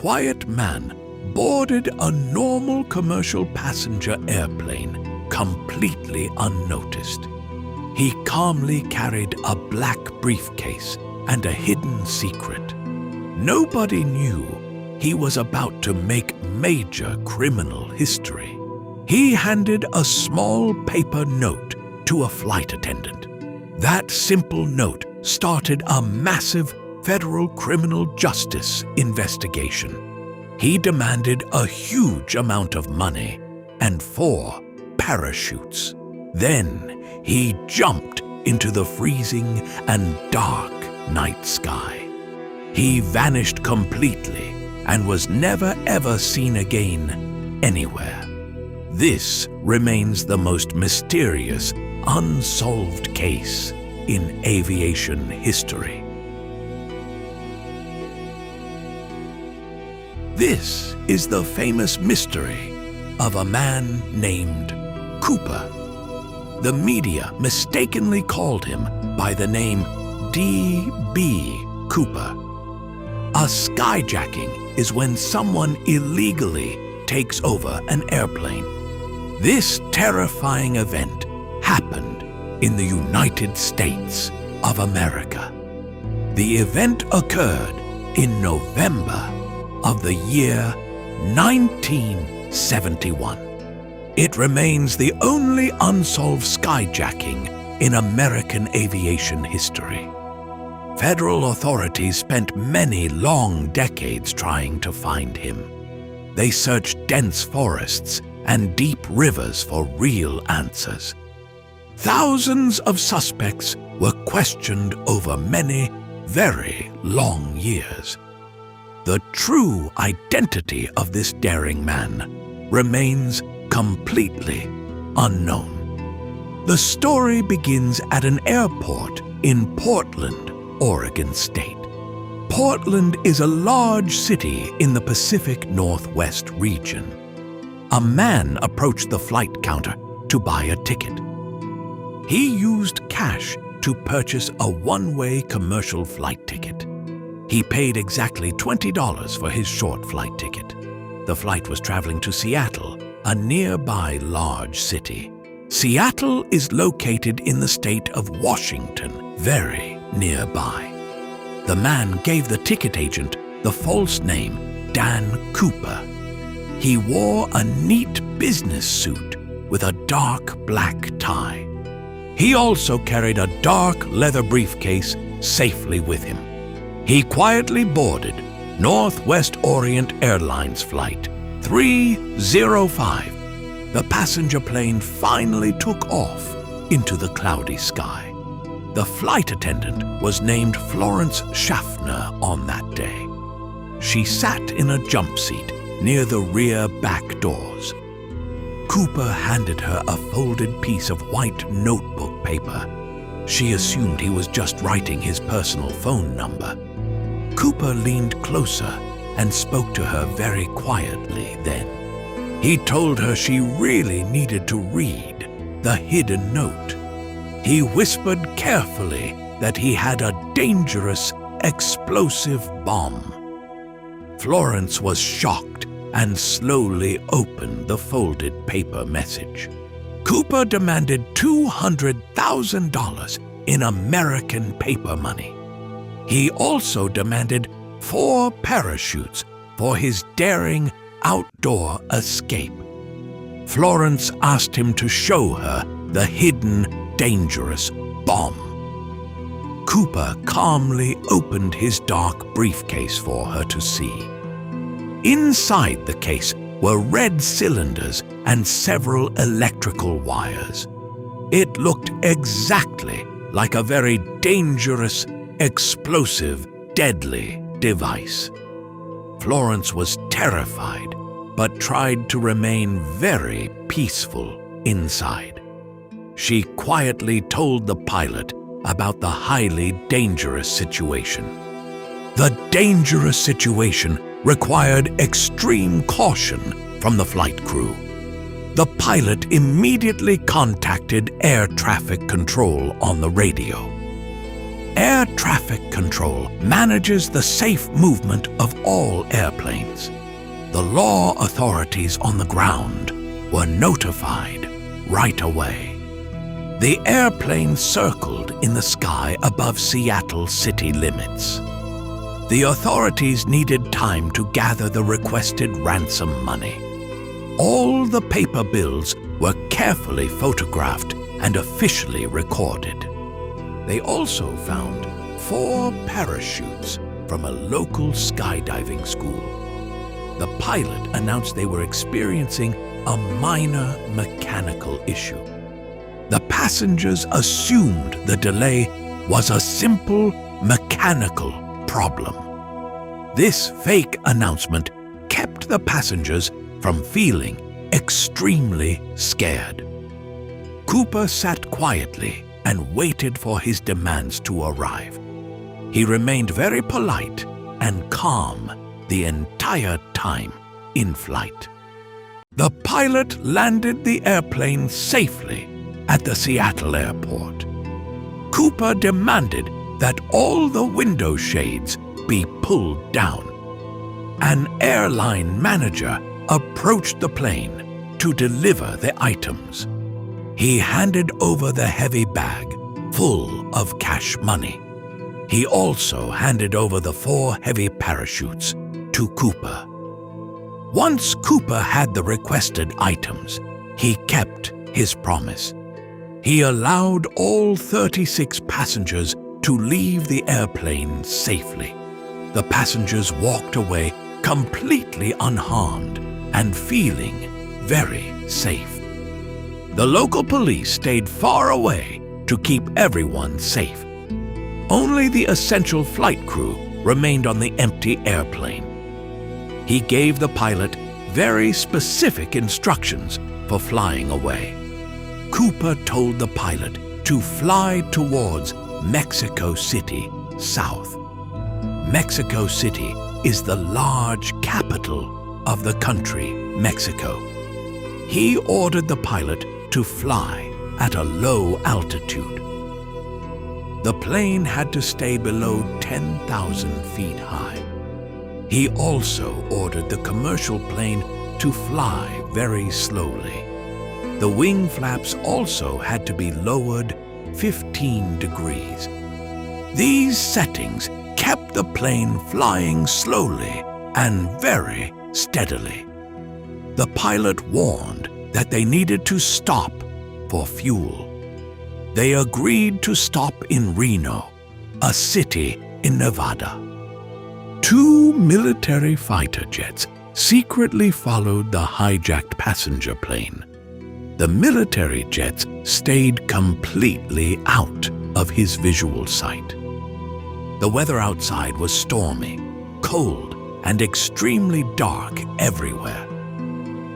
quiet man boarded a normal commercial passenger airplane completely unnoticed. He calmly carried a black briefcase and a hidden secret. Nobody knew he was about to make major criminal history. He handed a small paper note to a flight attendant. That simple note started a massive federal criminal justice investigation. He demanded a huge amount of money and 4 parachutes. Then he jumped into the freezing and dark night sky. He vanished completely and was never ever seen again anywhere. This remains the most mysterious, unsolved case in aviation history. This is the famous mystery of a man named Cooper. The media mistakenly called him by the name D.B. Cooper. A skyjacking is when someone illegally takes over an airplane. This terrifying event happened in the United States of America. The event occurred in November of the year 1971. It remains the only unsolved skyjacking in American aviation history. Federal authorities spent many long decades trying to find him. They searched dense forests and deep rivers for real answers. Thousands of suspects were questioned over many, very long years. The true identity of this daring man remains completely unknown. The story begins at an airport in Portland, Oregon State. Portland is a large city in the Pacific Northwest region. A man approached the flight counter to buy a ticket. He used cash to purchase a one-way commercial flight ticket. He paid exactly $20 for his short flight ticket. The flight was traveling to Seattle, a nearby large city. Seattle is located in the state of Washington, very nearby. The man gave the ticket agent the false name Dan Cooper. He wore a neat business suit with a dark black tie. He also carried a dark leather briefcase safely with him. He quietly boarded Northwest Orient Airlines Flight 305. The passenger plane finally took off into the cloudy sky. The flight attendant was named Florence Schaffner on that day. She sat in a jump seat near the rear back doors. Cooper handed her a folded piece of white notebook paper. She assumed he was just writing his personal phone number. Cooper leaned closer and spoke to her very quietly then. He told her she really needed to read the hidden note. He whispered carefully that he had a dangerous, explosive bomb. Florence was shocked and slowly opened the folded paper message. Cooper demanded $200,000 in American paper money. He also demanded 4 parachutes for his daring outdoor escape. Florence asked him to show her the hidden, dangerous bomb. Cooper calmly opened his dark briefcase for her to see. Inside the case were red cylinders and several electrical wires. It looked exactly like a very dangerous, explosive, deadly device. Florence was terrified, but tried to remain very peaceful inside. She quietly told the pilot about the highly dangerous situation. The dangerous situation required extreme caution from the flight crew. The pilot immediately contacted air traffic control on the radio. Air traffic control manages the safe movement of all airplanes. The law authorities on the ground were notified right away. The airplane circled in the sky above Seattle city limits. The authorities needed time to gather the requested ransom money. All the paper bills were carefully photographed and officially recorded. They also found 4 parachutes from a local skydiving school. The pilot announced they were experiencing a minor mechanical issue. The passengers assumed the delay was a simple mechanical problem. This fake announcement kept the passengers from feeling extremely scared. Cooper sat quietly and waited for his demands to arrive. He remained very polite and calm the entire time in flight. The pilot landed the airplane safely at the Seattle airport. Cooper demanded that all the window shades be pulled down. An airline manager approached the plane to deliver the items. He handed over the heavy bag full of cash money. He also handed over the 4 heavy parachutes to Cooper. Once Cooper had the requested items, he kept his promise. He allowed all 36 passengers to leave the airplane safely. The passengers walked away completely unharmed and feeling very safe. The local police stayed far away to keep everyone safe. Only the essential flight crew remained on the empty airplane. He gave the pilot very specific instructions for flying away. Cooper told the pilot to fly towards Mexico City, south. Mexico City is the large capital of the country, Mexico. He ordered the pilot to fly at a low altitude. The plane had to stay below 10,000 feet high. He also ordered the commercial plane to fly very slowly. The wing flaps also had to be lowered 15 degrees. These settings kept the plane flying slowly and very steadily. The pilot warned that they needed to stop for fuel. They agreed to stop in Reno, a city in Nevada. 2 military fighter jets secretly followed the hijacked passenger plane. The military jets stayed completely out of his visual sight. The weather outside was stormy, cold, and extremely dark everywhere.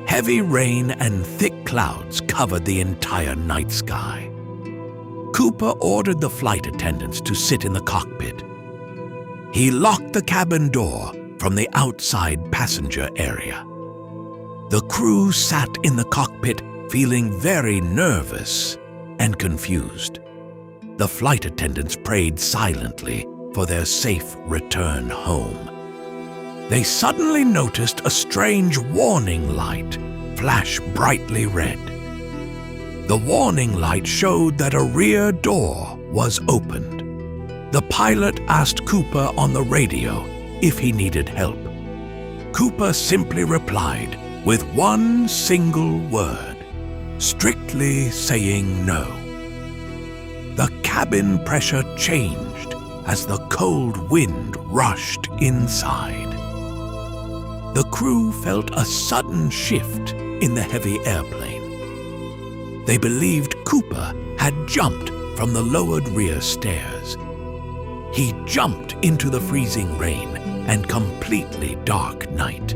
Heavy rain and thick clouds covered the entire night sky. Cooper ordered the flight attendants to sit in the cockpit. He locked the cabin door from the outside passenger area. The crew sat in the cockpit feeling very nervous and confused. The flight attendants prayed silently for their safe return home. They suddenly noticed a strange warning light flash brightly red. The warning light showed that a rear door was opened. The pilot asked Cooper on the radio if he needed help. Cooper simply replied with one single word, strictly saying no. The cabin pressure changed as the cold wind rushed inside. The crew felt a sudden shift in the heavy airplane. They believed Cooper had jumped from the lowered rear stairs. He jumped into the freezing rain and completely dark night.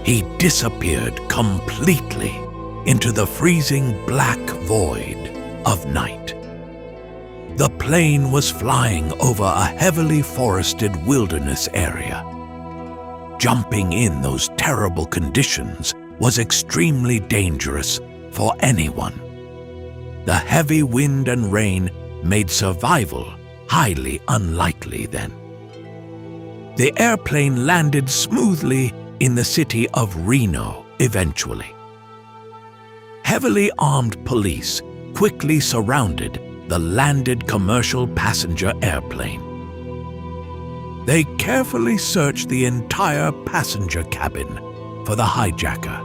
He disappeared completely into the freezing black void of night. The plane was flying over a heavily forested wilderness area. Jumping in those terrible conditions was extremely dangerous for anyone. The heavy wind and rain made survival highly unlikely then. The airplane landed smoothly in the city of Reno eventually. Heavily armed police quickly surrounded the landed commercial passenger airplane. They carefully searched the entire passenger cabin for the hijacker.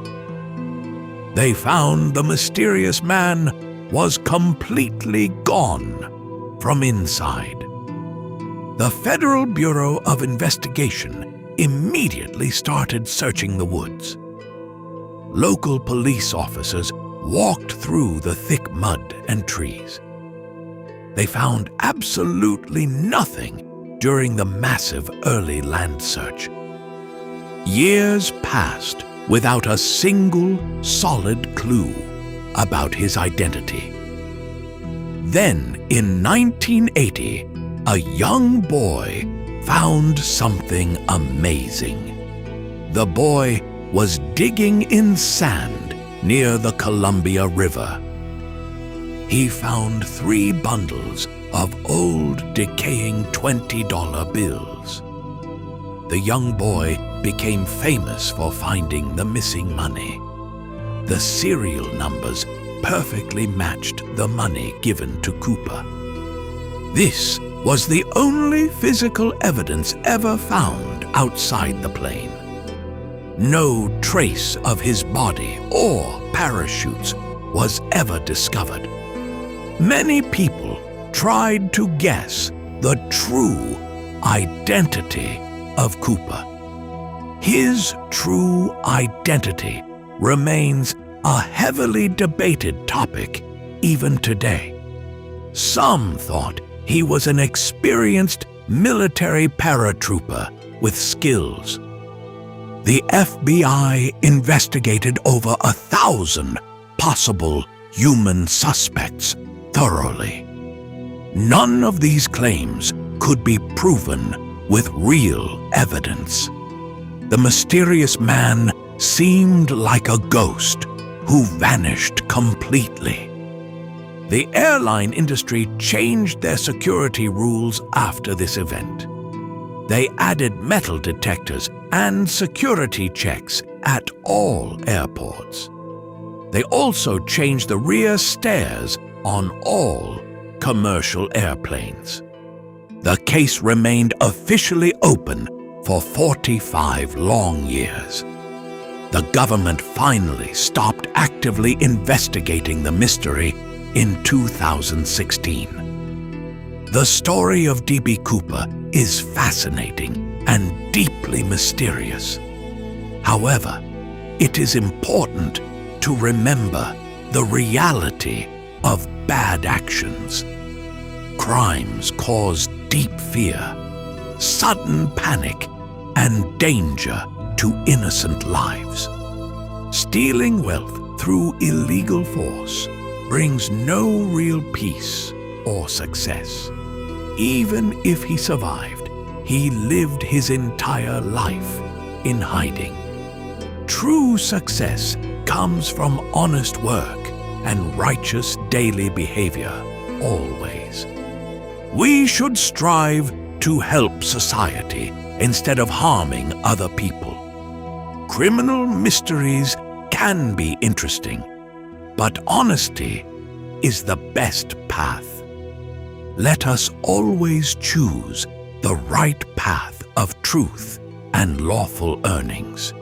They found the mysterious man was completely gone from inside. The Federal Bureau of Investigation immediately started searching the woods. Local police officers walked through the thick mud and trees. They found absolutely nothing during the massive early land search. Years passed without a single solid clue about his identity. Then, in 1980, a young boy found something amazing. The boy was digging in sand near the Columbia River. He found 3 bundles of old, decaying $20 bills. The young boy became famous for finding the missing money. The serial numbers perfectly matched the money given to Cooper. This was the only physical evidence ever found outside the plane. No trace of his body or parachutes was ever discovered. Many people tried to guess the true identity of Cooper. His true identity remains a heavily debated topic even today. Some thought he was an experienced military paratrooper with skills. The FBI investigated over 1,000 possible human suspects thoroughly. None of these claims could be proven with real evidence. The mysterious man seemed like a ghost who vanished completely. The airline industry changed their security rules after this event. They added metal detectors and security checks at all airports. They also changed the rear stairs on all commercial airplanes. The case remained officially open for 45 long years. The government finally stopped actively investigating the mystery in 2016. The story of D.B. Cooper is fascinating and deeply mysterious. However, it is important to remember the reality of bad actions. Crimes cause deep fear, sudden panic, and danger to innocent lives. Stealing wealth through illegal force brings no real peace or success. Even if he survived, he lived his entire life in hiding. True success comes from honest work and righteous daily behavior, always. We should strive to help society instead of harming other people. Criminal mysteries can be interesting, but honesty is the best path. Let us always choose the right path of truth and lawful earnings.